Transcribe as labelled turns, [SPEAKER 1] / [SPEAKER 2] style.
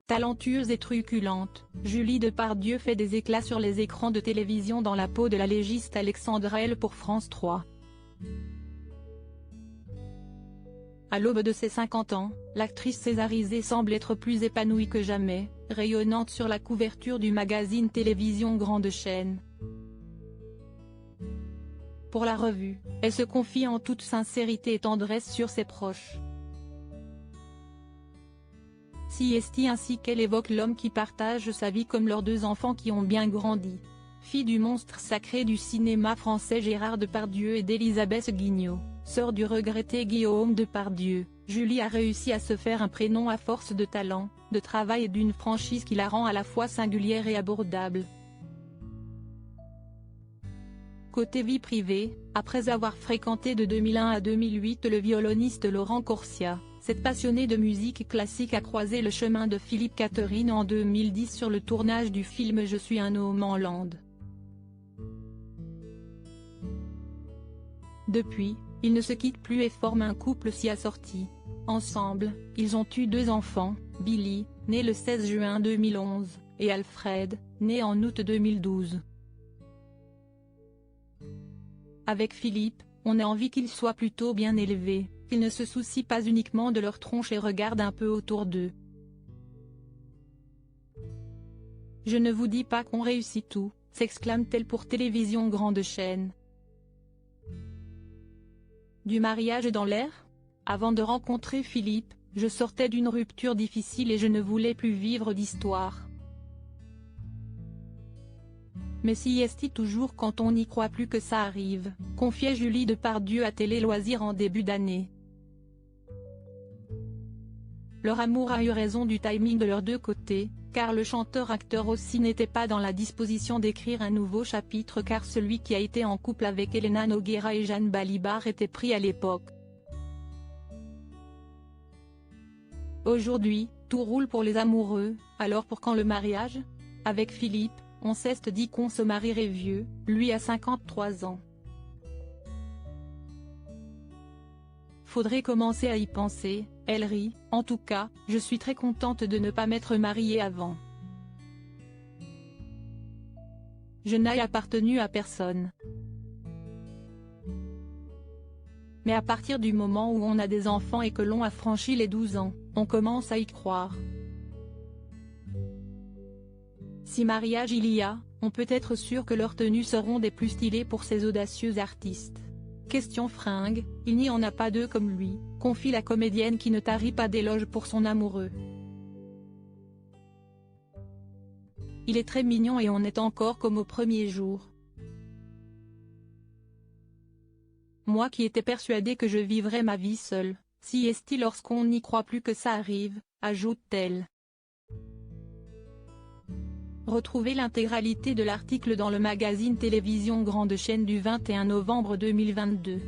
[SPEAKER 1] Talentueuse et truculente, Julie Depardieu fait des éclats sur les écrans de télévision dans la peau de la légiste Alexandra L pour France 3. À l'aube de ses 50 ans, l'actrice césarisée semble être plus épanouie que jamais, rayonnante sur la couverture du magazine télévision Grande Chaîne. Pour la revue, elle se confie en toute sincérité et tendresse sur ses proches. Siesti ainsi qu'elle évoque l'homme qui partage sa vie comme leurs 2 enfants qui ont bien grandi. Fille du monstre sacré du cinéma français Gérard Depardieu et d'Élisabeth Guignot, sœur du regretté Guillaume Depardieu, Julie a réussi à se faire un prénom à force de talent, de travail et d'une franchise qui la rend à la fois singulière et abordable. Côté vie privée, après avoir fréquenté de 2001 à 2008 le violoniste Laurent Corsia, cette passionnée de musique classique a croisé le chemin de Philippe Catherine en 2010 sur le tournage du film Je suis un homme en Land. Depuis, ils ne se quittent plus et forment un couple si assorti. Ensemble, ils ont eu 2 enfants, Billy, né le 16 juin 2011, et Alfred, né en août 2012. Avec Philippe, on a envie qu'ils soient plutôt bien élevés, qu'ils ne se soucient pas uniquement de leur tronche et regardent un peu autour d'eux. Je ne vous dis pas qu'on réussit tout, s'exclame-t-elle pour télévision Grande Chaîne. Du mariage dans l'air ? Avant de rencontrer Philippe, je sortais d'une rupture difficile et je ne voulais plus vivre d'histoire. Mais siesti toujours quand on n'y croit plus que ça arrive, confiait Julie Depardieu à Télé Loisirs en début d'année. Leur amour a eu raison du timing de leurs 2 côtés, car le chanteur-acteur aussi n'était pas dans la disposition d'écrire un nouveau chapitre car celui qui a été en couple avec Elena Nogueira et Jeanne Balibar était pris à l'époque. Aujourd'hui, tout roule pour les amoureux, alors pour quand le mariage ? Avec Philippe, on s'est dit qu'on se marierait vieux, lui a 53 ans. Faudrait commencer à y penser, elle rit, en tout cas, je suis très contente de ne pas m'être mariée avant. Je n'ai appartenu à personne. Mais à partir du moment où on a des enfants et que l'on a franchi les 12 ans, on commence à y croire. Si mariage il y a, on peut être sûr que leurs tenues seront des plus stylées pour ces audacieux artistes. Question fringue, il n'y en a pas 2 comme lui, confie la comédienne qui ne tarit pas d'éloges pour son amoureux. Il est très mignon et on est encore comme au premier jour. Moi qui étais persuadée que je vivrais ma vie seule, siesti lorsqu'on n'y croit plus que ça arrive, ajoute-t-elle. Retrouvez l'intégralité de l'article dans le magazine télévision Grande Chaîne du 21 novembre 2022.